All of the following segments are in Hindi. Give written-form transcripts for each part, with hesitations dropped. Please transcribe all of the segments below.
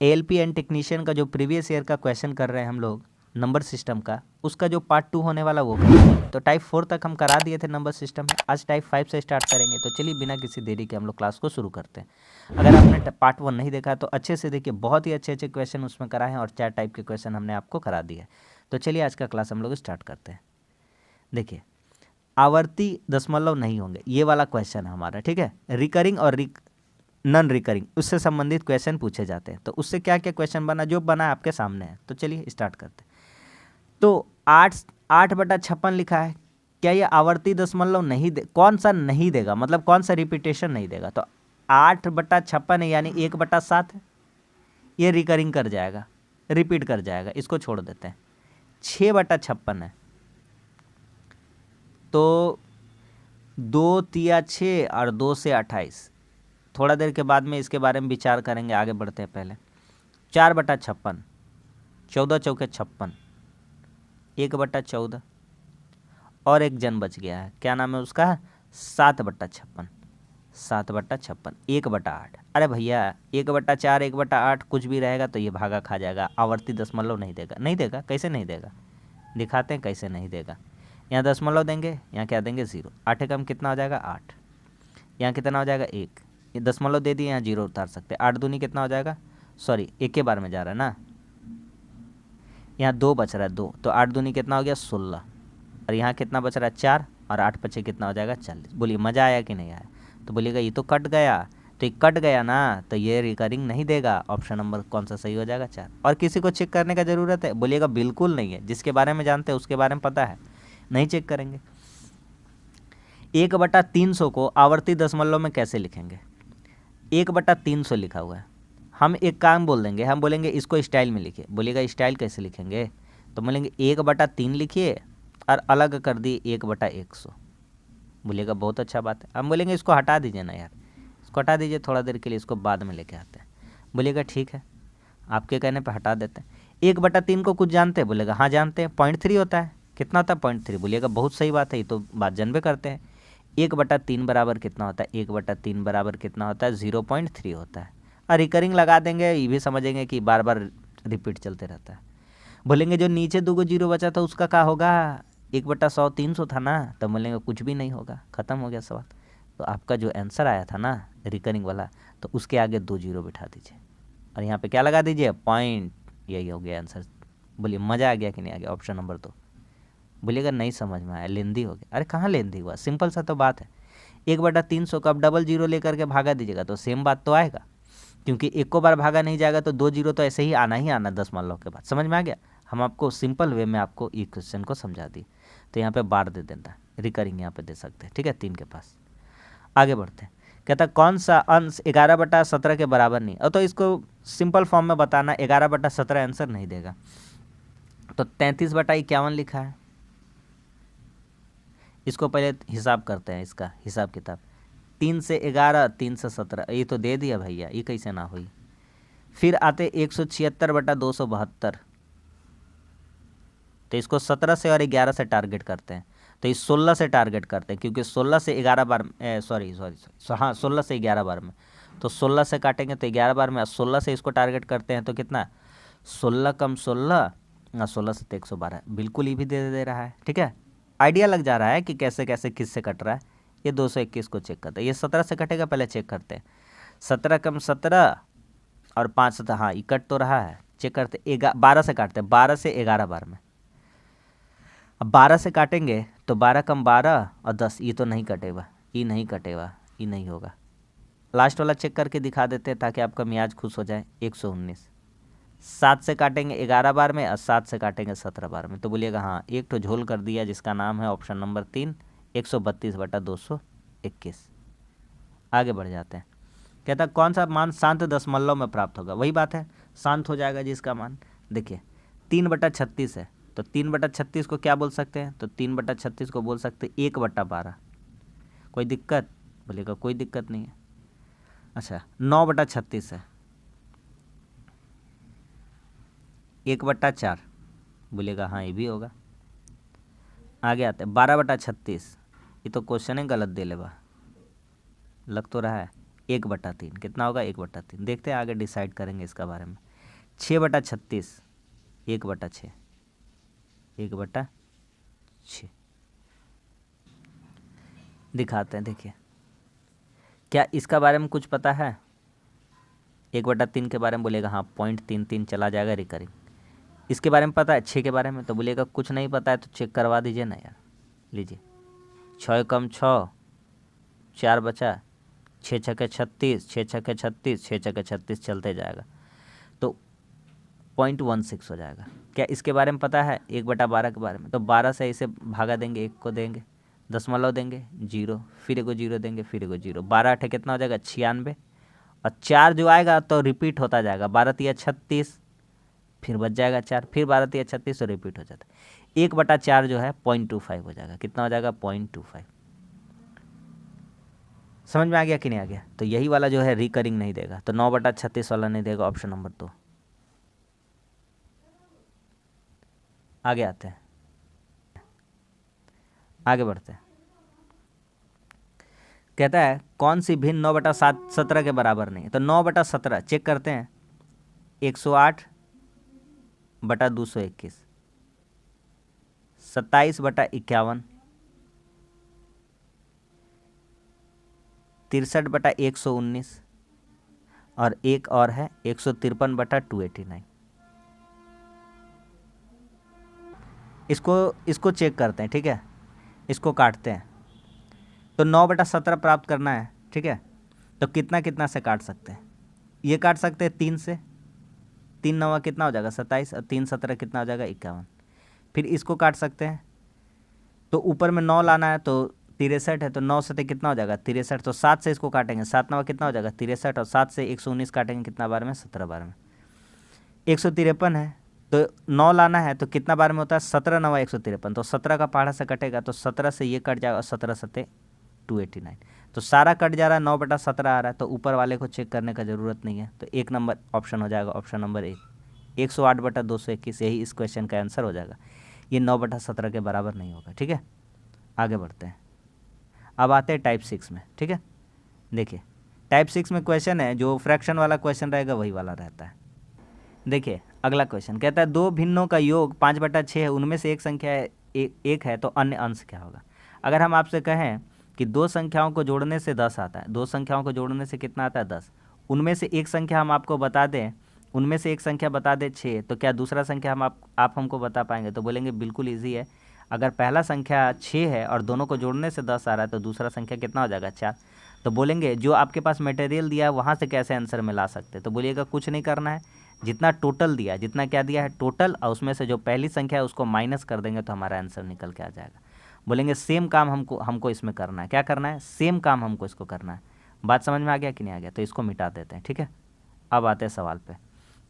ALP एंड टेक्नीशियन का जो प्रीवियस ईयर का क्वेश्चन कर रहे हैं हम लोग नंबर सिस्टम का, उसका जो पार्ट 2 होने वाला वो करेंगे। तो टाइप 4 तक हम करा दिए थे नंबर सिस्टम में, आज टाइप 5 से स्टार्ट करेंगे। तो चलिए बिना किसी देरी के हम लोग क्लास को शुरू करते हैं। अगर आपने पार्ट 1 नहीं देखा तो अच्छे से देखिए, बहुत ही अच्छे अच्छे क्वेश्चन उसमें कराए हैं और 4 टाइप के क्वेश्चन हमने आपको करा दिए। तो चलिए आज का क्लास हम लोग स्टार्ट करते हैं। देखिए, आवर्ती दशमलव नहीं होंगे, ये वाला क्वेश्चन है हमारा, ठीक है। रिकरिंग और नॉन रिकरिंग, उससे संबंधित क्वेश्चन पूछे जाते हैं। तो उससे क्या क्या क्वेश्चन बना, जो बना है आपके सामने है। तो चलिए स्टार्ट करते हैं। तो 8/56 लिखा है, क्या ये आवर्ती दशमलव नहीं दे, कौन सा नहीं देगा, मतलब कौन सा रिपीटेशन नहीं देगा। तो 8/56 है यानी 1/7 है, ये रिकरिंग कर जाएगा, रिपीट कर जाएगा, इसको छोड़ देते हैं। 6/56 है, तो 2 तिया 6 और 2 से 28, थोड़ा देर के बाद में इसके बारे में विचार करेंगे, आगे बढ़ते हैं। पहले 4/56, 14 चौके 56, 1/14 और एक जन बच गया है, क्या नाम है उसका, 7/56, 7/56, 1/8। अरे भैया 1/4, 1/8 कुछ भी रहेगा तो ये भागा खा जाएगा, आवर्ती दशमलव नहीं देगा। नहीं देगा, कैसे नहीं देगा, दिखाते हैं कैसे नहीं देगा। यहाँ दशमलव देंगे, यहाँ क्या देंगे, 0। 8 कम कितना हो जाएगा, 8। यहाँ कितना हो जाएगा, 1। ये दशमलव दे दिए, यहाँ 0 उतार सकते हैं। 8 दूनी कितना हो जाएगा, सॉरी एक के बार में जा रहा है ना, यहाँ 2 बच रहा है, 2, तो 8 दूनी कितना हो गया, 16। और यहाँ कितना बच रहा है, 4, और 8 पचे कितना हो जाएगा, 40। बोलिए मज़ा आया कि नहीं आया। तो बोलिएगा ये तो कट गया, तो ये कट गया ना, तो ये रिकरिंग नहीं देगा। ऑप्शन नंबर कौन सा सही हो जाएगा, 4। और किसी को चेक करने का ज़रूरत है, बोलिएगा बिल्कुल नहीं है। जिसके बारे में जानते हैं उसके बारे में पता है, नहीं चेक करेंगे। 1/300 को आवर्ती दशमलव में कैसे लिखेंगे, 1/300 लिखा हुआ है। हम एक काम बोल देंगे, हम बोलेंगे इसको स्टाइल में लिखिए। बोलिएगा स्टाइल कैसे लिखेंगे, तो बोलेंगे 1/3 लिखिए और अलग कर दिए 1/100। बोलिएगा बहुत अच्छा बात है। हम बोलेंगे इसको हटा दीजिए ना यार, इसको हटा दीजिए थोड़ा देर के लिए, इसको बाद में लेके आते हैं। बोलिएगा ठीक है, आपके कहने पर हटा देते हैं। 1/3 को कुछ जानते हैं, बोलेगा हाँ जानते हैं, 0.3 होता है। कितना होता है, 0.3। बोलिएगा बहुत सही बात है, ये तो बात जानबे करते हैं। 1/3 बराबर कितना होता है, 1/3 बराबर कितना होता है, 0.3 होता है। और रिकरिंग लगा देंगे, ये भी समझेंगे कि बार बार रिपीट चलते रहता है। बोलेंगे जो नीचे 2 जीरो बचा था उसका क्या होगा, 1/100 300 था ना, तो बोलेंगे कुछ भी नहीं होगा, ख़त्म हो गया सवाल। तो आपका जो आंसर आया था ना रिकरिंग वाला, तो उसके आगे 2 जीरो बिठा दीजिए और यहाँ पे क्या लगा दीजिए, पॉइंट। यही हो गया आंसर। बोलिए मज़ा आ गया कि नहीं आ गया, ऑप्शन नंबर 2। बोलिएगा नहीं समझ में आया, लेंदी हो गया। अरे कहाँ लेंदी हुआ, सिंपल सा तो बात है। 1/300 का आप डबल जीरो लेकर के भागा दीजिएगा तो सेम बात तो आएगा, क्योंकि एक को बार भागा नहीं जाएगा तो 2 जीरो तो ऐसे ही आना ही आना दशमलव के बाद। समझ में आ गया। हम आपको सिंपल वे में आपको ये क्वेश्चन को समझा दी। तो यहाँ पे बार दे देता है, रिकरिंग यहाँ पे दे सकते हैं, ठीक है, 3 के पास। आगे बढ़ते हैं। कहता कौन सा अंश 11/17 के बराबर नहीं, और तो इसको सिंपल फॉर्म में बताना, 11/17 आंसर नहीं देगा। तो 33/51 लिखा है, इसको पहले हिसाब करते हैं, इसका हिसाब किताब। 3 से 11, 3 से 17, ये तो दे दिया भैया, ये कैसे ना हुई। फिर आते 176/272, तो इसको 17 से और 11 से टारगेट करते हैं। तो इस 16 से टारगेट करते हैं, क्योंकि 16 से 11 बार, सॉरी हाँ 16 से 11 बार में, तो 16 से काटेंगे तो 11 बार में, 16 से इसको टारगेट करते हैं तो कितना, 16 कम 16, 16 से तो 112, बिल्कुल ये भी दे रहा है, ठीक है। आइडिया लग जा रहा है कि कैसे कैसे किससे कट रहा है। ये 221 को चेक करते हैं, ये 17 से कटेगा, पहले चेक करते हैं। 17 कम 17 और 5 से, हाँ ये कट तो रहा है, चेक करते। 12 से काटते हैं, 12 से 11 बार में। अब 12 से काटेंगे तो 12 कम 12 और 10, ये तो नहीं कटेगा, ये नहीं कटेगा, ये नहीं होगा। लास्ट वाला चेक करके दिखा देते हैं ताकि आपका मियाज खुश हो जाए। 119। 7 से काटेंगे 11 बार में और 7 से काटेंगे 17 बार में, तो बोलिएगा हाँ एक तो झोल कर दिया, जिसका नाम है ऑप्शन नंबर 3, 132/221। आगे बढ़ जाते हैं। कहता कौन सा मान शांत दशमलव में प्राप्त होगा, वही बात है, शांत हो जाएगा जिसका मान। देखिए 3/36 है, तो 3/36 को क्या बोल सकते हैं, तो 3/36 को बोल सकते हैं 1/12। कोई दिक्कत, बोलेगा कोई दिक्कत नहीं है। अच्छा 9/36 है, 1/4, बोलेगा हाँ ये भी होगा। आगे आते हैं 12/36, ये तो क्वेश्चन ही गलत दे लेगा, लग तो रहा है। 1/3 कितना होगा, 1/3। देखते हैं आगे डिसाइड करेंगे इसका बारे में। 6/36 1/6 1/6 दिखाते हैं। देखिए क्या इसका बारे में कुछ पता है? 1/3 के बारे में बोलेगा हाँ 0.33 चला जाएगा रिकरिंग। इसके बारे में पता है 6 के बारे में? तो बोलेगा कुछ नहीं पता है तो चेक करवा दीजिए ना यार। लीजिए 6 कम 6 4 बचा, 6 छक्के 36 6 छक्के 36 6 छक्के 36 चलते जाएगा तो 0.16 हो जाएगा। क्या इसके बारे में पता है 1/12 के बारे में? तो 12 से इसे भागा देंगे, 1 को देंगे, दशमलव देंगे 0, फिर एगो 0 देंगे, फिर एगो 0, 12 8 कितना हो जाएगा 96, और 4 जो आएगा तो रिपीट होता जाएगा, 12 तिया 36, फिर बच जाएगा 4, फिर 12 तिया 36 तो रिपीट हो जाता है। 1/4 जो है 0.25 हो जाएगा। कितना हो जाएगा 0.25। समझ में आ गया कि नहीं आ गया? तो यही वाला जो है रिकरिंग नहीं देगा, तो 9/36 वाला नहीं देगा, ऑप्शन नंबर 2। आगे आते हैं, आगे बढ़ते हैं। कहता है कौन सी भिन्न 9/17 के बराबर नहीं है? तो 9/17 चेक करते हैं, 108/221, 27/51, 63/119, और एक और है 153/289। इसको चेक करते हैं, ठीक है, इसको काटते हैं। तो 9/17 प्राप्त करना है, ठीक है, तो कितना कितना से काट सकते हैं? ये काट सकते हैं 3 से, 3 9 कितना हो जाएगा 27, और 3 17 कितना हो जाएगा 51। फिर इसको काट सकते हैं, तो ऊपर में 9 लाना है तो 63 है, तो 9 से कितना हो जाएगा 63, तो 7 से इसको काटेंगे, 7 9 कितना हो जाएगा 63, और 7 से 119 काटेंगे, कितना बार में 17 बार में। 153 है तो 9 लाना है तो कितना बार में होता है 17 9 153, तो 17 का पहाड़ा से कटेगा तो 17 से ये कट जाएगा, और 17 7 289, तो सारा कट जा रहा है, 9/17 आ रहा है, तो ऊपर वाले को चेक करने का ज़रूरत नहीं है, तो 1 नंबर ऑप्शन हो जाएगा, ऑप्शन नंबर 1, 108/221, यही इस क्वेश्चन का आंसर हो जाएगा। ये 9/17 के बराबर नहीं होगा, ठीक है। आगे बढ़ते हैं, अब आते हैं टाइप 6 में, ठीक है। देखिए टाइप 6 में क्वेश्चन है जो फ्रैक्शन वाला क्वेश्चन रहेगा वही वाला रहता है। देखिए अगला क्वेश्चन कहता है दो भिन्नों का योग 5/6 है, उनमें से एक संख्या एक है तो अन्य अंश क्या होगा? अगर हम आपसे कहें कि दो संख्याओं को जोड़ने से 10 आता है, दो संख्याओं को जोड़ने से कितना आता है 10, उनमें से एक संख्या हम आपको बता दें, उनमें से एक संख्या बता दे 6, तो क्या दूसरा संख्या आप हमको बता पाएंगे? तो बोलेंगे बिल्कुल ईजी है, अगर पहला संख्या 6 है और दोनों को जोड़ने से 10 आ रहा है तो दूसरा संख्या कितना हो जाएगा 4। तो बोलेंगे जो आपके पास मटेरियल दिया है वहाँ से कैसे आंसर में ला सकते? तो बोलिएगा कुछ नहीं करना है, जितना टोटल दिया है, जितना क्या दिया है टोटल, और उसमें से जो पहली संख्या है उसको माइनस कर देंगे तो हमारा आंसर निकल के आ जाएगा। बोलेंगे सेम काम हमको इसमें करना है। क्या करना है? सेम काम हमको इसको करना है। बात समझ में आ गया कि नहीं आ गया? तो इसको मिटा देते हैं, ठीक है। अब आते हैं सवाल पे।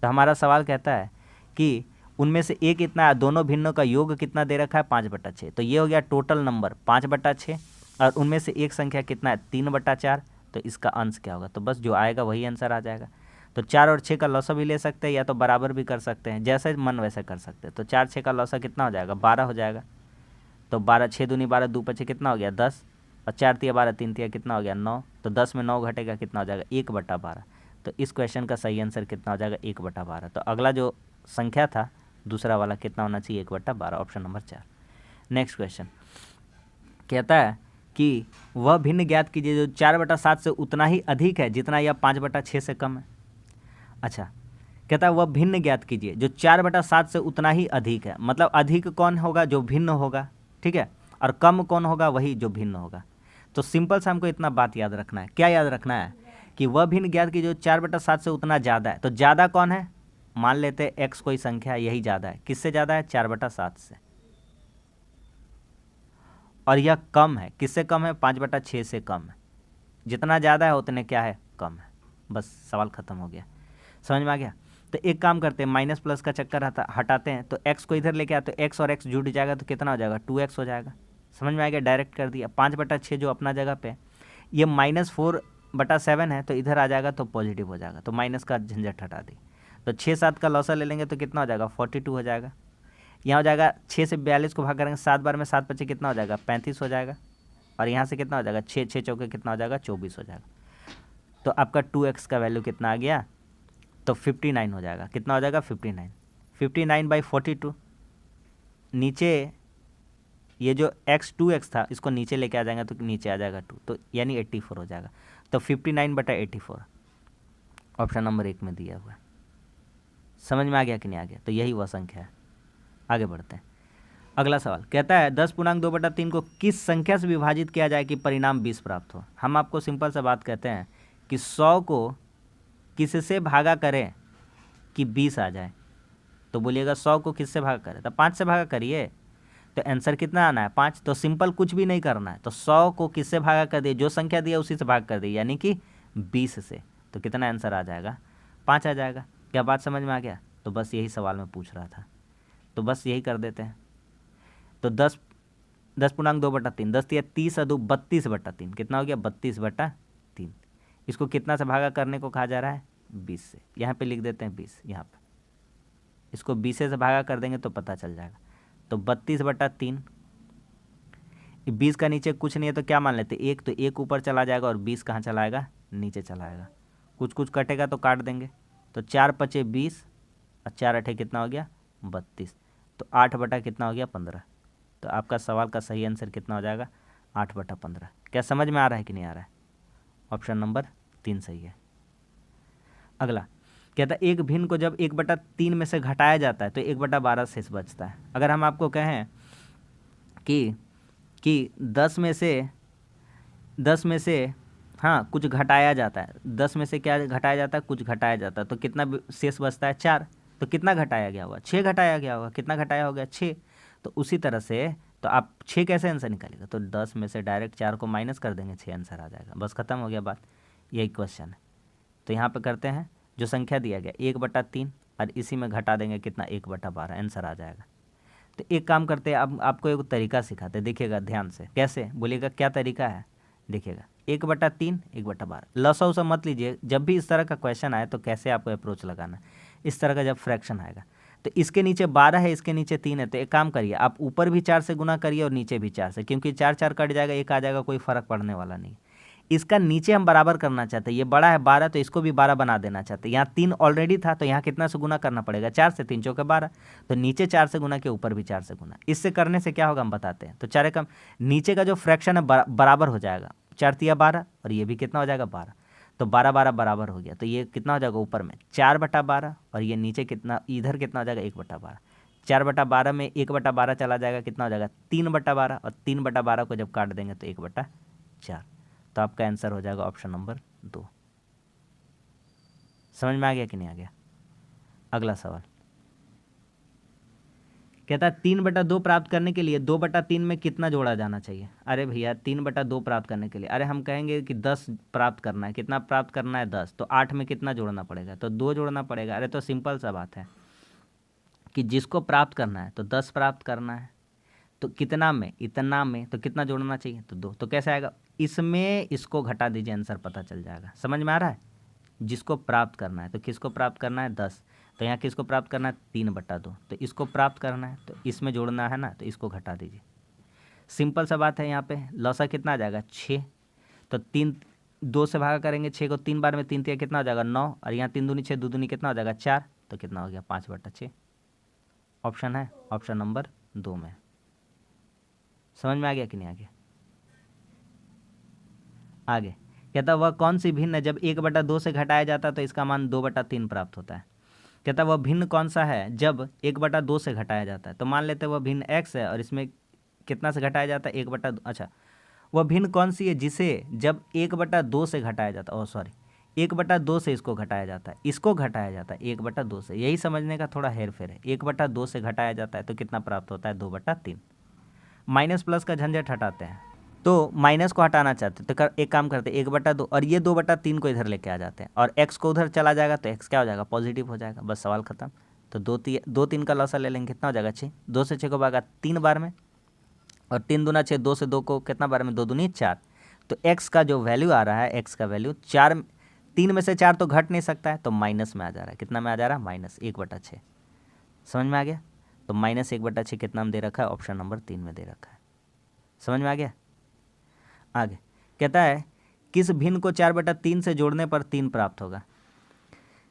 तो हमारा सवाल कहता है कि उनमें से एक इतना है, दोनों भिन्नों का योग कितना दे रखा है 5/6, तो ये हो गया टोटल नंबर 5/6, और उनमें से एक संख्या कितना है 3/4, तो इसका अंश क्या होगा? तो बस जो आएगा वही आंसर आ जाएगा। तो 4 और 6 का लौसा भी ले सकते हैं या तो बराबर भी कर सकते हैं, जैसे मन वैसे कर सकते हैं। तो 4 6 का लौसा कितना हो जाएगा 12 हो जाएगा, तो 12 6 दूनी 12 2 5 कितना हो गया 10, और 4 तिया 12 3 तिया कितना हो गया 9, तो 10 में 9 घटेगा कितना हो जाएगा 1/12। तो इस क्वेश्चन का सही आंसर कितना हो जाएगा 1/12। तो अगला जो संख्या था दूसरा वाला कितना होना चाहिए 1/12, ऑप्शन नंबर 4। नेक्स्ट क्वेश्चन कहता है कि वह भिन्न ज्ञात कीजिए जो 4/7 से उतना ही अधिक है जितना यह 5/6 से कम है। अच्छा, कहता है वह भिन्न ज्ञात कीजिए जो 4/7 से उतना ही अधिक है, मतलब अधिक कौन होगा? जो भिन्न होगा, ठीक है, और कम कौन होगा? वही जो भिन्न होगा। तो सिंपल से हमको इतना बात याद रखना है। क्या याद रखना है? कि वह भिन्न ज्ञात कीजिए जो 4/7 से उतना ज़्यादा है। तो ज़्यादा कौन है? मान लेते हैं x कोई संख्या, यही ज़्यादा है। किससे ज़्यादा है? 4/7 से। और यह कम है, किससे कम है? 5/6 से कम है। जितना ज़्यादा है उतने क्या है? कम है। बस सवाल ख़त्म हो गया। समझ में आ गया? तो एक काम करते हैं, माइनस प्लस का चक्कर हटाते हैं, तो x को इधर लेके आते, तो x और x जुड़ जाएगा तो कितना हो जाएगा 2x हो जाएगा। समझ में आ गया? डायरेक्ट कर दिया। 5/6 जो अपना जगह पे, ये -4/7 है, तो इधर आ जाएगा तो पॉजिटिव हो जाएगा, तो माइनस का झंझट हटा दी। तो 6 7 का लौसा ले लेंगे तो कितना हो जाएगा 42 हो जाएगा। यहाँ हो जाएगा 6 से 42 को भाग करेंगे 7 बार में, 7 5 कितना हो जाएगा 35 हो जाएगा, और यहाँ से कितना हो जाएगा 6 6 चौके कितना हो जाएगा 24 हो जाएगा। तो आपका 2x का वैल्यू कितना आ गया तो 59 हो जाएगा। कितना हो जाएगा? 59। 59/42, नीचे ये जो x 2x था इसको नीचे लेके आ जाएंगे तो नीचे आ जाएगा 2, तो यानी 84 हो जाएगा। तो 59/84 ऑप्शन नंबर 1 में दिया हुआ है। समझ में आ गया कि नहीं आ गया? तो यही वह संख्या है। आगे बढ़ते हैं। अगला सवाल कहता है 10.2/3 को किस संख्या से विभाजित किया जाए कि परिणाम 20 प्राप्त हो। हम आपको सिंपल सा बात कहते हैं कि 100 को किससे भागा करें कि 20 आ जाए। तो बोलिएगा 100 को किससे भागा करें? तो 5 से भागा करिए, तो आंसर कितना आना है? 5। तो सिंपल कुछ भी नहीं करना है, तो 100 को किससे भागा कर दिए? जो संख्या दी है उसी से भाग कर दिए, यानी कि 20 से। तो कितना आंसर आ जाएगा? 5 आ जाएगा। क्या बात समझ में आ गया? तो बस यही सवाल में पूछ रहा था, तो बस यही कर देते हैं। तो 10.2/3, 10 या 30 अदू 32/3, कितना हो गया? 32/3। इसको कितना से भागा करने को कहा जा रहा है? 20 से। यहाँ पे लिख देते हैं 20, यहाँ पे इसको 20 से भागा कर देंगे तो पता चल जाएगा। तो 32/3, 20 का नीचे कुछ नहीं है तो क्या मान लेते? 1, तो 1 ऊपर चला जाएगा और 20 कहाँ चला आएगा? नीचे चला आएगा। कुछ कुछ कटेगा तो काट देंगे। तो 4×5 = 20 और 4×8 कितना हो गया? 32। तो 8 कितना हो गया? 15। तो आपका सवाल का सही आंसर कितना हो जाएगा? 8/15। क्या समझ में आ रहा है कि नहीं आ रहा है? ऑप्शन नंबर 3 सही है। अगला कहता है एक भिन्न को जब 1/3 में से घटाया जाता है तो 1/12 शेष बचता है। अगर हम आपको कहें कि 10 में से हाँ कुछ घटाया जाता है, 10 में से क्या घटाया जाता है? कुछ घटाया जाता है, तो कितना शेष बचता है? 4। तो कितना घटाया गया होगा? 6 घटाया गया होगा। कितना घटाया हो गया? 6। तो उसी तरह से तो आप 6 कैसे आंसर निकालेगा? तो 10 में से डायरेक्ट 4 को माइनस कर देंगे, 6 आंसर आ जाएगा। बस खत्म हो गया बात, यही क्वेश्चन है। तो यहाँ पे करते हैं, जो संख्या दिया गया 1/3 और इसी में घटा देंगे कितना? 1/12 आंसर आ जाएगा। तो एक काम करते हैं, अब आपको एक तरीका सिखाते हैं, देखिएगा ध्यान से। कैसे? बोलिएगा क्या तरीका है? देखिएगा 1/3, 1/12। लसा उसा मत लीजिए। जब भी इस तरह का क्वेश्चन आए तो कैसे आपको अप्रोच लगाना है, इस तरह का जब फ्रैक्शन आएगा तो इसके नीचे 12 है, इसके नीचे 3 है, तो एक काम करिए आप ऊपर भी 4 से गुना करिए और नीचे भी 4 से, क्योंकि 4 4 कट जाएगा, 1 आ जाएगा, कोई फ़र्क पड़ने वाला नहीं। इसका नीचे हम बराबर करना चाहते हैं, ये बड़ा है 12 तो इसको भी 12 बना देना चाहते हैं। यहाँ 3 ऑलरेडी था तो यहाँ कितना से गुना करना पड़ेगा? 4 से। 3 चौके 12, तो नीचे 4 से गुना के ऊपर भी 4 से गुना। इससे करने से क्या होगा हम बताते हैं। तो 4 कम नीचे का जो फ्रैक्शन है बराबर हो जाएगा, 4 तिया 12 और ये भी कितना हो जाएगा? 12। तो 12 12 बराबर हो गया, तो ये कितना हो जाएगा? ऊपर में 4/12 और ये नीचे कितना, इधर कितना हो जाएगा? 1/12। 4/12 में 1/12 चला जाएगा, कितना हो जाएगा? 3/12 और 3/12 को जब काट देंगे तो 1/4। तो आपका आंसर हो जाएगा ऑप्शन नंबर 2। समझ में आ गया कि नहीं आ गया? अगला सवाल कहता है 3/2 प्राप्त करने के लिए 2/3 में कितना जोड़ा जाना चाहिए? अरे भैया 3/2 प्राप्त करने के लिए, अरे हम कहेंगे कि 10 प्राप्त करना है। कितना प्राप्त करना है? 10। तो 8 में कितना जोड़ना पड़ेगा? तो 2 जोड़ना पड़ेगा। अरे तो सिंपल सा बात है कि जिसको प्राप्त करना है तो 10 प्राप्त करना है, तो कितना में? इतना में, तो कितना जोड़ना चाहिए? तो 2। तो कैसे आएगा? इसमें इसको घटा दीजिए, आंसर पता चल जाएगा। समझ में आ रहा है? जिसको प्राप्त करना है तो किसको प्राप्त करना है? 10। तो यहाँ किसको प्राप्त करना है? 3/2। तो इसको प्राप्त करना है तो इसमें जोड़ना है ना, तो इसको घटा दीजिए। सिंपल सा बात है। यहाँ पे लौसा कितना आ जाएगा? 6। तो 3 2 से भागा करेंगे 6 को 3 बार में, 3 तिया कितना हो जाएगा? 9 और यहाँ 3 दूनी 6, 2 दूनी कितना हो जाएगा? 4। तो कितना हो गया? 5/6 ऑप्शन है, ऑप्शन नंबर 2 में। समझ में आ गया कि नहीं आ गया? आगे कहता वह कौन सी भिन्न है जब 1/2 से घटाया जाता है तो इसका मान 2/3 प्राप्त होता है। कहता वह भिन्न कौन सा है जब 1/2 से घटाया जाता है? तो मान लेते हैं वह भिन्न x है और इसमें कितना से घटाया जाता है? 1/2। अच्छा, वह भिन्न कौन सी है जिसे जब 1/2 से घटाया जाता है? 1/2 से इसको घटाया जाता है, इसको घटाया जाता है 1/2 से। यही समझने का थोड़ा हेर फेर है। 1/2 से घटाया जाता है तो कितना प्राप्त होता है? 2/3। माइनस प्लस का झंझट हटाते हैं, तो माइनस को हटाना चाहते हैं तो एक काम करते हैं 1/2 और ये 2/3 को इधर लेके आ जाते हैं और x को उधर चला जाएगा तो x क्या हो जाएगा? पॉजिटिव हो जाएगा। बस सवाल खत्म। तो 2 3 का लौसा ले लेंगे, कितना हो जाएगा? 6। 2 से 6 को भागा 3 बार में और 3 दूना 6, 2 से 2 को कितना बार में? 2 दूनी 4। तो x का जो वैल्यू आ रहा है, x का वैल्यू 4, 3 में से 4 तो घट नहीं सकता है तो माइनस में आ जा रहा है। कितना में आ जा रहा है? -1/6। समझ में आ गया? तो -1/6 कितना में दे रखा है? ऑप्शन नंबर 3 में दे रखा है। समझ में आ गया? आगे कहता है किस भिन्न को 4/3 से जोड़ने पर 3 प्राप्त होगा?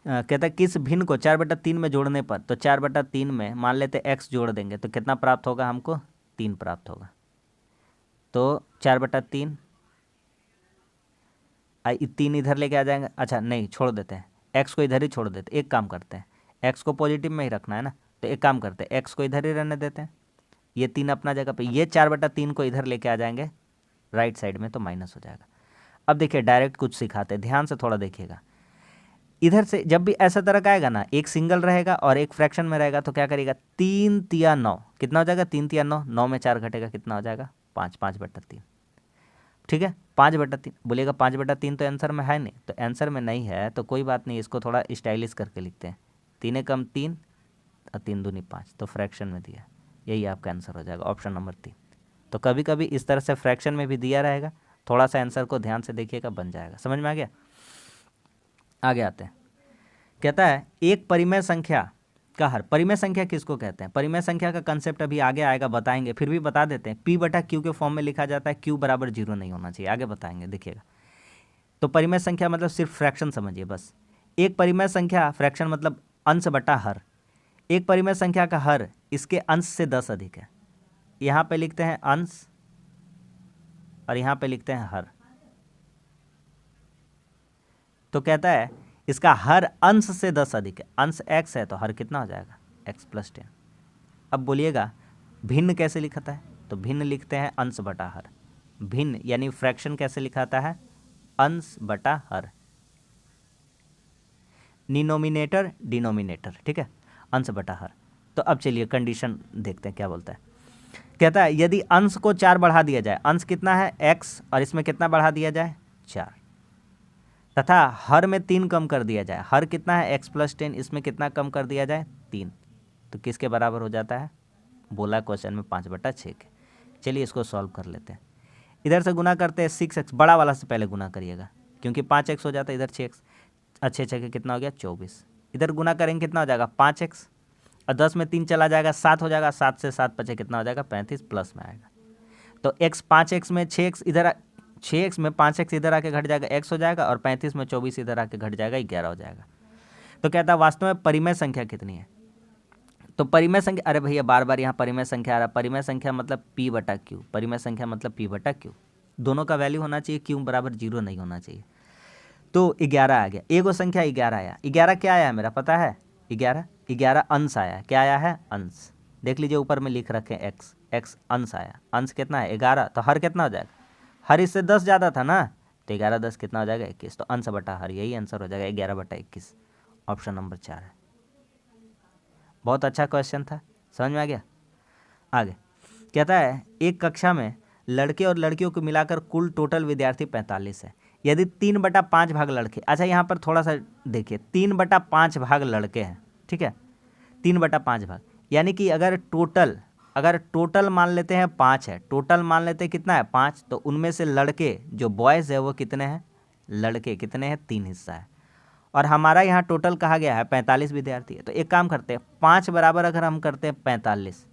कहता है किस भिन्न को 4/3 में जोड़ने पर, तो 4/3 में मान लेते x जोड़ देंगे तो कितना प्राप्त होगा हमको, 3 प्राप्त होगा। तो 4/3 3 इधर लेके आ जाएंगे, अच्छा नहीं छोड़ देते हैं, x को इधर ही छोड़ देते, एक काम करते हैं, x को पॉजिटिव में ही रखना है ना, तो एक काम करते हैं x को इधर ही रहने देते हैं, ये 3 अपना जगह पे, ये 4/3 को इधर लेके आ जाएंगे राइट साइड में तो माइनस हो जाएगा। अब देखिए डायरेक्ट कुछ सिखाते हैं, ध्यान से थोड़ा देखिएगा। इधर से जब भी ऐसा तरह का आएगा ना, एक सिंगल रहेगा और एक फ्रैक्शन में रहेगा तो क्या करेगा, 3 तिया 9 कितना हो जाएगा, 3 तिया 9, 9 में 4 घटेगा कितना हो जाएगा 5, 5/3। ठीक है 5/3 बोलिएगा, 5/3 तो आंसर में है नहीं, तो आंसर में नहीं है तो कोई बात नहीं, इसको थोड़ा स्टाइलिश करके लिखते हैं, 3 कम 3 और 3 दूनी 5, तो फ्रैक्शन में दिया, यही आपका आंसर हो जाएगा ऑप्शन नंबर 3। तो कभी कभी इस तरह से फ्रैक्शन में भी दिया रहेगा, थोड़ा सा आंसर को ध्यान से देखिएगा, बन जाएगा। समझ में आ गया? आगे आते हैं, कहता है एक परिमेय संख्या का हर, परिमेय संख्या किसको कहते हैं, परिमेय संख्या का कंसेप्ट अभी आगे आएगा, बताएंगे, फिर भी बता देते हैं, p/q के फॉर्म में लिखा जाता है, q बराबर 0 नहीं होना चाहिए, आगे बताएंगे देखिएगा। तो परिमेय संख्या मतलब सिर्फ फ्रैक्शन समझिए बस, एक परिमेय संख्या, फ्रैक्शन मतलब अंश बटा हर, एक परिमेय संख्या का हर इसके अंश से 10 अधिक है, यहाँ पे लिखते हैं अंश और यहाँ पे लिखते हैं हर। तो कहता है इसका हर अंश से 10 अधिक है, अंश x है तो हर कितना हो जाएगा x + 10। अब बोलिएगा भिन्न कैसे लिखाता है, तो भिन्न लिखते हैं अंश बटा हर, भिन्न यानी फ्रैक्शन कैसे लिखाता है, अंश बटा हर, डिनोमिनेटर डिनोमिनेटर, ठीक है, अंश बटा हर। तो अब चलिए कंडीशन देखते हैं क्या बोलता है। कहता है यदि अंश को 4 बढ़ा दिया जाए, अंश कितना है x और इसमें कितना बढ़ा दिया जाए 4, तथा हर में 3 कम कर दिया जाए, हर कितना है x + 10, इसमें कितना कम कर दिया जाए 3, तो किसके बराबर हो जाता है, बोला क्वेश्चन में 5/6 के। चलिए इसको सॉल्व कर लेते हैं, इधर से गुना करते हैं 6x, बड़ा वाला से पहले गुना करिएगा क्योंकि 5x हो जाता है, इधर 6x, अच्छे के कितना हो गया 24, इधर गुना करेंगे कितना हो जाएगा 5x और 10 में 3 चला जाएगा 7 हो जाएगा, 7 से 7 बचे कितना हो जाएगा 35 प्लस में आएगा, तो x 5x में 6x इधर 6x में 5x इधर आके घट जाएगा x हो जाएगा और 35 में 24 इधर आके घट जाएगा 11 हो जाएगा। तो कहता है वास्तव में परिमेय संख्या कितनी है, तो परिमेय संख्या, अरे भैया बार बार यहाँ परिमेय संख्या आ रहा है, परिमेय संख्या मतलब p/q, परिमेय संख्या मतलब p/q, दोनों का वैल्यू होना चाहिए, q बराबर 0 नहीं होना चाहिए। तो 11 आ गया, एगो संख्या 11 आया, 11 क्या आया मेरा पता है, 11 अंश आया, क्या आया है अंश, देख लीजिए ऊपर में लिख रखे x अंश आया, अंश कितना है 11, तो हर कितना हो जाएगा, हर इससे 10 ज़्यादा था ना, तो 11 10 कितना हो जाएगा 21, तो अंश बटा हर, यही आंसर हो जाएगा 11/21, ऑप्शन नंबर 4 है। बहुत अच्छा क्वेश्चन था, समझ में आ गया? आगे कहता है एक कक्षा में लड़के और लड़कियों को मिलाकर कुल टोटल विद्यार्थी 45 है, यदि 3/5 भाग लड़के, अच्छा यहाँ पर थोड़ा सा देखिए 3/5 भाग लड़के हैं, ठीक है, 3/5 भाग, यानी कि अगर टोटल मान लेते हैं 5 है, टोटल मान लेते हैं कितना है 5, तो उनमें से लड़के जो बॉयज़ है वो कितने हैं, लड़के कितने हैं 3 हिस्सा है, और हमारा यहाँ टोटल कहा गया है 45 विद्यार्थी है। तो एक काम करते हैं 5 बराबर अगर हम करते हैं 45,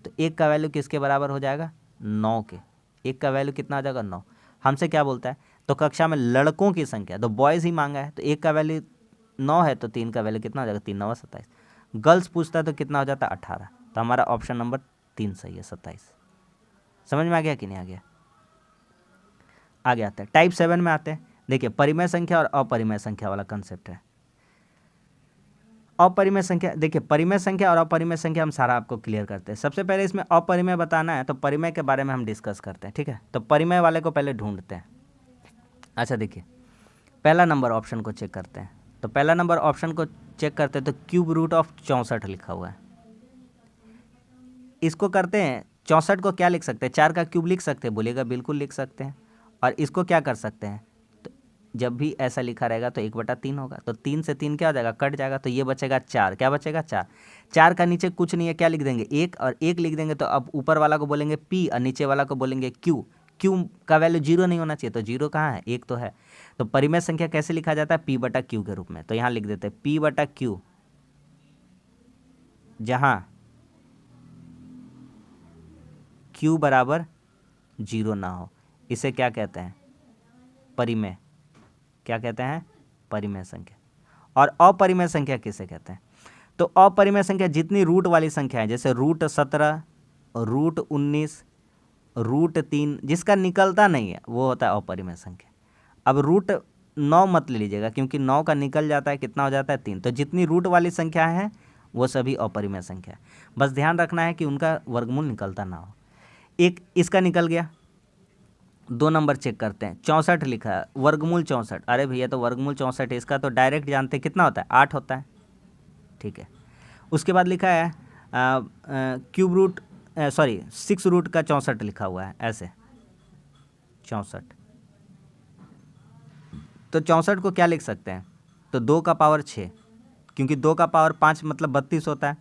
तो एक का वैल्यू किसके बराबर हो जाएगा 9 के, एक का वैल्यू कितना हो जाएगा 9, हमसे क्या बोलता है, तो कक्षा में लड़कों की संख्या, तो बॉयज़ ही मांगा है, तो एक का वैल्यू 9 है तो 3 का वैल्यू कितना हो जाएगा 3 9 27, गर्ल्स पूछता है तो कितना हो जाता है 18, तो हमारा ऑप्शन नंबर 3 सही है 27। समझ में आ गया कि नहीं आ गया? आगे आते हैं टाइप 7 में आते हैं, देखिए परिमेय संख्या और अपरिमेय संख्या वाला कंसेप्ट है। अपरिमेय संख्या, देखिए परिमेय संख्या और अपरिमेय संख्या हम सारा आपको क्लियर करते हैं। सबसे पहले इसमें अपरिमेय बताना है तो परिमेय के बारे में हम डिस्कस करते हैं, ठीक है, तो परिमेय वाले को पहले ढूंढते हैं। अच्छा देखिए पहला नंबर ऑप्शन को चेक करते हैं, तो पहला नंबर ऑप्शन को चेक करते हैं तो क्यूब रूट ऑफ 64 लिखा हुआ है, इसको करते हैं 64 को क्या लिख सकते हैं, 4 का क्यूब लिख सकते हैं, बोलिएगा बिल्कुल लिख सकते हैं, और इसको क्या कर सकते हैं, तो जब भी ऐसा लिखा रहेगा तो 1/3 होगा, तो 3 से 3 क्या हो जाएगा कट जाएगा, तो ये बचेगा 4, क्या बचेगा 4, 4 का नीचे कुछ नहीं है, क्या लिख देंगे 1, और 1 लिख देंगे तो अब ऊपर वाला को बोलेंगे p और नीचे वाला को बोलेंगे q, q का वैल्यू 0 नहीं होना चाहिए, तो 0 कहाँ है 1 तो है, तो परिमेय संख्या कैसे लिखा जाता है p/q के रूप में, तो यहाँ लिख देते हैं p/q, जहाँ q बराबर 0 ना हो, इसे क्या कहते हैं परिमेय, क्या कहते हैं परिमेय संख्या। और अपरिमेय संख्या किसे कहते हैं? तो अपरिमेय संख्या जितनी रूट वाली संख्या है, जैसे √17, √19, √3, जिसका निकलता नहीं है वो होता है अपरिमेय संख्या। अब √9 मत ले लीजिएगा, क्योंकि 9 का निकल जाता है, कितना हो जाता है 3। तो जितनी रूट वाली संख्या है वो सभी अपरिमेय संख्या है। बस ध्यान रखना है कि उनका वर्गमूल निकलता ना हो। एक इसका निकल गया, 2 नंबर चेक करते हैं, 64 लिखा है, वर्गमूल 64। अरे भैया तो वर्गमूल 64 है, इसका तो डायरेक्ट जानते हैं कितना होता है, 8 होता है, ठीक है। उसके बाद लिखा है क्यूब रूट, सॉरी 6 रूट का 64 लिखा हुआ है, ऐसे 64। तो 64 को क्या लिख सकते हैं? तो 2 का पावर 6, क्योंकि 2 का पावर 5 मतलब 32 होता है,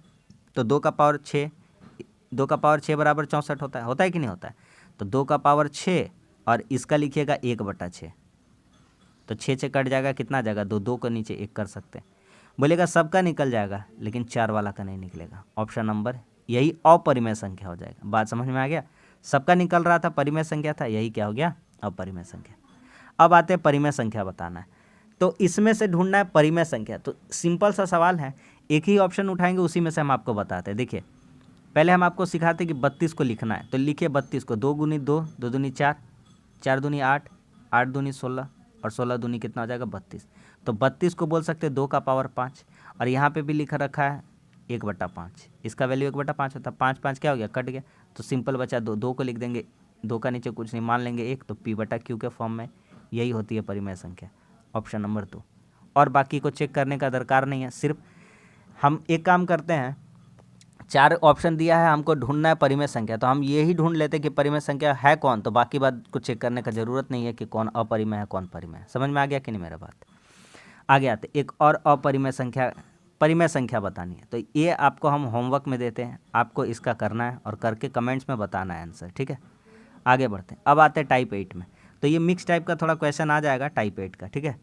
तो 2 का पावर 6, 2 का पावर 6 बराबर 64 होता है कि नहीं होता है? तो 2 का पावर 6 और इसका लिखिएगा 1/6, तो 6 से कट जाएगा, कितना आ जाएगा 2, 2 को नीचे 1 कर सकते हैं। बोलेगा सबका निकल जाएगा, लेकिन 4 वाला का नहीं निकलेगा। ऑप्शन नंबर यही अपरिमेय संख्या हो जाएगा। बात समझ में आ गया? सबका निकल रहा था, परिमेय संख्या था, यही क्या हो गया, अपरिमेय संख्या। अब आते हैं परिमेय संख्या बताना है, तो इसमें से ढूंढना है परिमेय संख्या। तो सिंपल सा सवाल है, एक ही ऑप्शन उठाएंगे, उसी में से हम आपको बताते हैं। देखिए पहले हम आपको सिखाते कि 32 को लिखना है, तो लिखिए 32 को 2 × 2, 2 दूनी 4, 4 दूनी 8, 8 दूनी 16 और 16 दूनी कितना हो जाएगा 32। तो 32 को बोल सकते हैं 2 का पावर 5, और यहाँ पे भी लिखा रखा है 1/5, इसका वैल्यू 1/5 होता है। 5 5 क्या हो गया, कट गया, तो सिंपल बचा 2, 2 को लिख देंगे, 2 का नीचे कुछ नहीं, मान लेंगे 1, तो P/Q के फॉर्म में, यही होती है परिमेय संख्या। Option number 2। और बाकी को चेक करने का दरकार नहीं है, सिर्फ हम एक काम करते हैं, 4 ऑप्शन दिया है, हमको ढूंढना है परिमेय संख्या, तो हम यही ढूंढ लेते हैं कि परिमेय संख्या है कौन, तो बाकी बात को चेक करने का ज़रूरत नहीं है कि कौन अपरिमेय है कौन परिमेय है। समझ में आ गया कि नहीं मेरा बात? आगे आते एक और अपरिमेय संख्या, परिमेय संख्या बतानी है, तो ये आपको हम होमवर्क में देते हैं, आपको इसका करना है और करके कमेंट्स में बताना है आंसर, ठीक है। आगे बढ़ते हैं, अब आते हैं टाइप 8 में। तो ये मिक्स टाइप का थोड़ा क्वेश्चन आ जाएगा टाइप 8 का, ठीक है,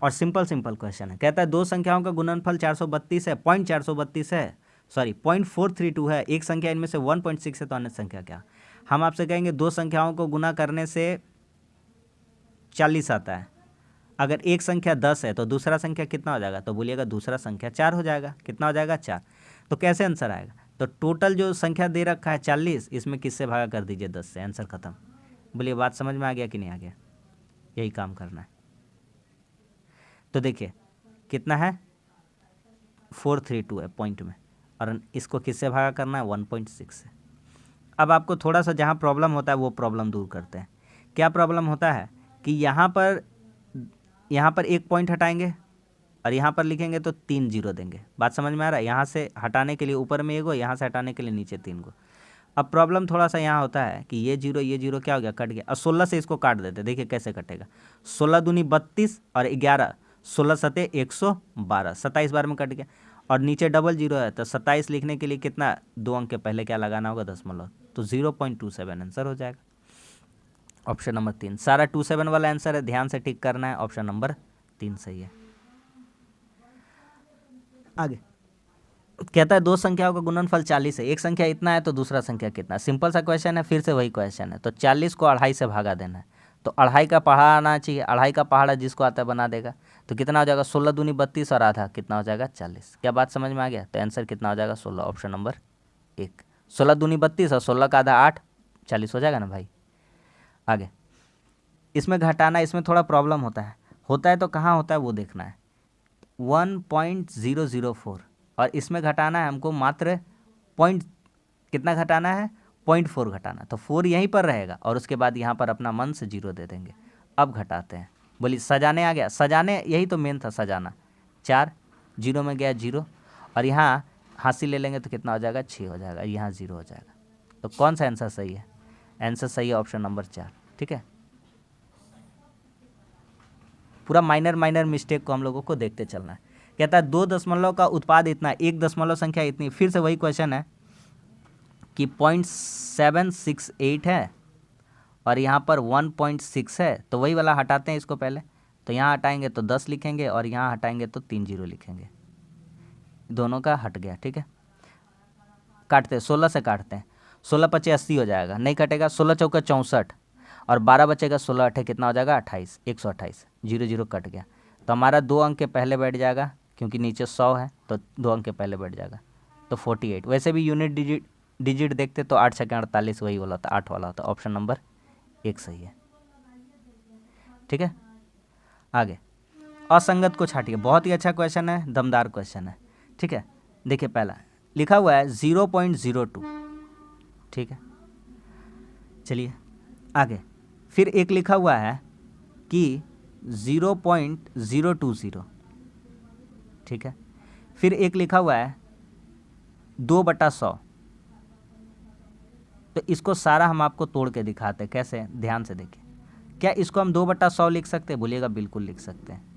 और सिंपल क्वेश्चन है। कहता है 2 संख्याओं का गुणनफल 432 है, 0.432 है, सॉरी 0.432 है, एक संख्या इनमें से 1.6 है, तो अन्य संख्या क्या? हम आपसे कहेंगे 2 संख्याओं को गुना करने से 40 आता है, अगर एक संख्या 10 है तो दूसरा संख्या कितना हो जाएगा? तो बोलिएगा दूसरा संख्या 4 हो जाएगा, कितना हो जाएगा 4। तो कैसे आंसर आएगा? तो टोटल जो संख्या दे रखा है 40, इसमें किससे भागा कर दीजिए 10 से, आंसर खत्म। बोलिए बात समझ में आ गया कि नहीं आ गया? यही काम करना है। तो देखिए कितना है, 432 है पॉइंट में, और इसको किससे भागा करना है 1.6 से। अब आपको थोड़ा सा जहाँ प्रॉब्लम होता है वो प्रॉब्लम दूर करते हैं। क्या प्रॉब्लम होता है कि यहाँ पर एक पॉइंट हटाएंगे और यहाँ पर लिखेंगे तो 3 जीरो देंगे। बात समझ में आ रहा है? यहाँ से हटाने के लिए ऊपर में 1 गो, यहाँ से हटाने के लिए नीचे 3 गो। अब प्रॉब्लम थोड़ा सा यहाँ होता है कि ये जीरो क्या हो गया, कट गया, और 16 से इसको काट देते। देखिए कैसे कटेगा, 16 दूनी 32 और 11, 16 सते 112, 27 बार में कट गया, और नीचे डबल जीरो है, तो 27 लिखने के लिए कितना, 2 अंक के पहले क्या लगाना होगा, दशमलव, तो 0.27 आंसर हो जाएगा। ऑप्शन नंबर 3 सारा 27 वाला आंसर है, ध्यान से टिक करना है, ऑप्शन नंबर 3 सही है। आगे कहता है 2 संख्याओं का गुणनफल 40 है, एक संख्या इतना है तो दूसरा संख्या कितना। सिंपल सा क्वेश्चन है, फिर से वही क्वेश्चन है। तो 40 को 2.5 से भागा देना है, तो 2.5 का पहाड़ा आना चाहिए, 2.5 का पहाड़ा जिसको आता है बना देगा, तो कितना हो जाएगा, 16 दूनी 32 और आधा कितना हो जाएगा 40। क्या बात समझ में आ गया? तो आंसर कितना हो जाएगा 16, ऑप्शन नंबर 1। 16 दूनी 32 और 16 का आधा 8, 40 हो जाएगा ना भाई। आगे इसमें घटाना, इसमें थोड़ा प्रॉब्लम होता है तो कहाँ होता है वो देखना है, 1.004, और इसमें घटाना है हमको मात्र पॉइंट, कितना घटाना है, 0.4 घटाना, तो 4 यहीं पर रहेगा और उसके बाद यहाँ पर अपना मन से 0 दे देंगे। अब घटाते हैं, बोलिए सजाने आ गया, सजाने यही तो मेन था, सजाना। 4 जीरो में गया 0, और यहाँ हासिल ले लेंगे तो कितना हो जाएगा 6 हो जाएगा, यहाँ 0 हो जाएगा। तो कौन सा आंसर सही है? आंसर सही है ऑप्शन नंबर 4, ठीक है। पूरा माइनर मिस्टेक को हम लोगों को देखते चलना है। कहता है 2 दशमलव का उत्पाद इतना, 1 दशमलव संख्या इतनी, फिर से वही क्वेश्चन है कि 0.768 है और यहाँ पर 1.6 है, तो वही वाला हटाते हैं इसको पहले। तो यहाँ हटाएंगे तो 10 लिखेंगे और यहाँ हटाएंगे तो 3 जीरो लिखेंगे, दोनों का हट गया, ठीक है। काटते हैं, 16 से काटते हैं, 16 पचे 80 हो जाएगा, नहीं कटेगा, 16 चौका 64 और 12 बचेगा, 16 8 कितना हो जाएगा 28, 128, 0 0 कट गया। तो हमारा 2 अंक के पहले बैठ जाएगा क्योंकि नीचे 100 है तो 2 अंक के पहले बैठ जाएगा, तो 48। वैसे भी यूनिट डिजिट देखते तो 8 सेकेंड 48 वही वाला होता, 8 वाला होता। ऑप्शन नंबर 1 सही है। ठीक है, आगे असंगत को छाटिए। बहुत ही अच्छा क्वेश्चन है, दमदार क्वेश्चन है। ठीक है, देखिए पहला लिखा हुआ है 0.02। ठीक है, चलिए आगे। फिर एक लिखा हुआ है कि 0.020। ठीक है, फिर एक लिखा हुआ है 2/100। तो इसको सारा हम आपको तोड़ के दिखाते हैं, कैसे, ध्यान से देखिए। क्या इसको हम 2/100 लिख सकते हैं? बोलिएगा बिल्कुल लिख सकते हैं।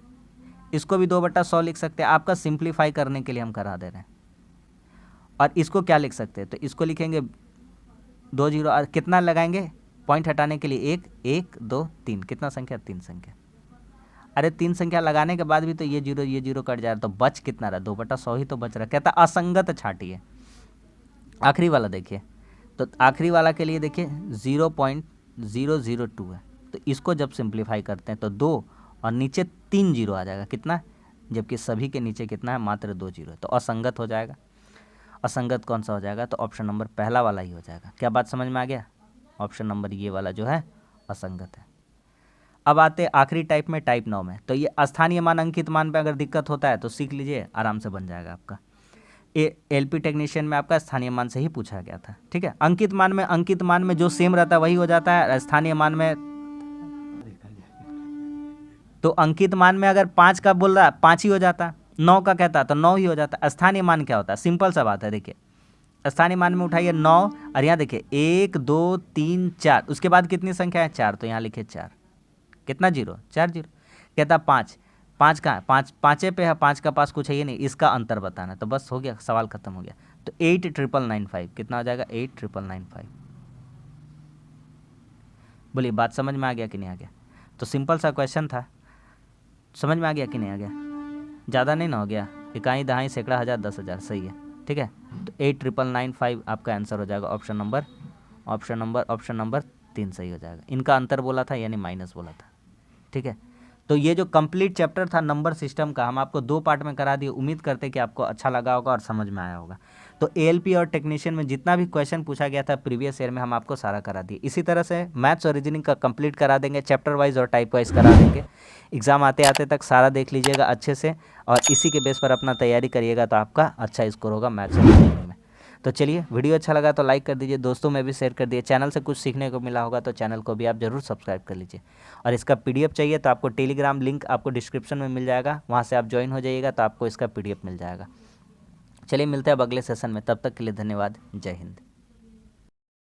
इसको भी 2/100 लिख सकते हैं, आपका सिंप्लीफाई करने के लिए हम करा दे रहे हैं। और इसको क्या लिख सकते हैं? तो इसको लिखेंगे 2 0, कितना लगाएंगे पॉइंट हटाने के लिए? 1 1 2 3, कितना संख्या? 3 संख्या। अरे 3 संख्या लगाने के बाद भी तो ये जीरो कट जा रहा, तो बच कितना रहा? 2/100 ही तो बच रहा। कहता असंगत छाटिए। आखिरी वाला देखिए, तो आखिरी वाला के लिए देखिए 0.002 है, तो इसको जब सिंप्लीफाई करते हैं तो 2 और नीचे 3 जीरो आ जाएगा, कितना? जबकि सभी के नीचे कितना है? मात्र 2 जीरो, तो असंगत हो जाएगा। असंगत कौन सा हो जाएगा? तो ऑप्शन नंबर पहला वाला ही हो जाएगा। क्या बात समझ में आ गया? ऑप्शन नंबर ये वाला जो है असंगत है। अब आते आखिरी टाइप में, टाइप 9 में। तो ये स्थानीय मान अंकित मान पे अगर दिक्कत होता है तो सीख लीजिए, आराम से बन जाएगा आपका। एलपी टेक्नीशियन में आपका स्थानीय मान से ही पूछा गया था। ठीक है, अंकित मान में जो सेम रहता है वही हो जाता है। स्थानीय मान में तो अंकित मान में अगर 5 का बोल रहा है 5 ही हो जाता, 9 का कहता तो 9 ही हो जाता। स्थानीय मान क्या होता है? सिंपल सा बात है। देखिए स्थानीय मान में उठाइए 9 और यहाँ देखिए 1 2 3 4, उसके बाद कितनी संख्या है? 4, तो यहाँ लिखे 4, कितना जीरो? 4 जीरो। कहता 5 का 5 पे है, 5 का पास कुछ है ही नहीं, इसका अंतर बताना। तो बस हो गया, सवाल खत्म हो गया। तो 8995 कितना हो जाएगा? 8995। बोलिए बात समझ में आ गया कि नहीं आ गया? तो सिंपल सा क्वेश्चन था, समझ में आ गया कि नहीं आ गया? ज़्यादा नहीं ना हो गया? इकाई दहाई सैकड़ा हज़ार 10,000 सही है। ठीक है, तो 8995 आपका आंसर हो जाएगा। ऑप्शन नंबर 3 सही हो जाएगा। इनका अंतर बोला था यानी माइनस बोला था। ठीक है, तो ये जो कंप्लीट चैप्टर था नंबर सिस्टम का, हम आपको 2 पार्ट में करा दिए। उम्मीद करते कि आपको अच्छा लगा होगा और समझ में आया होगा। तो एएलपी और टेक्नीशियन में जितना भी क्वेश्चन पूछा गया था प्रीवियस ईयर में, हम आपको सारा करा दिए। इसी तरह से मैथ्स और रीजनिंग का कंप्लीट करा देंगे, चैप्टर वाइज और टाइप वाइज करा देंगे। एग्जाम आते आते तक सारा देख लीजिएगा अच्छे से, और इसी के बेस पर अपना तैयारी करिएगा तो आपका अच्छा स्कोर होगा मैथ्स और रीजनिंग में। तो चलिए, वीडियो अच्छा लगा तो लाइक कर दीजिए, दोस्तों में भी शेयर कर दीजिए। चैनल से कुछ सीखने को मिला होगा तो चैनल को भी आप जरूर सब्सक्राइब कर लीजिए। और इसका पीडीएफ चाहिए तो आपको टेलीग्राम लिंक आपको डिस्क्रिप्शन में मिल जाएगा, वहाँ से आप ज्वाइन हो जाइएगा तो आपको इसका पीडीएफ मिल जाएगा। चलिए मिलते हैं अब अगले सेशन में, तब तक के लिए धन्यवाद। जय हिंद।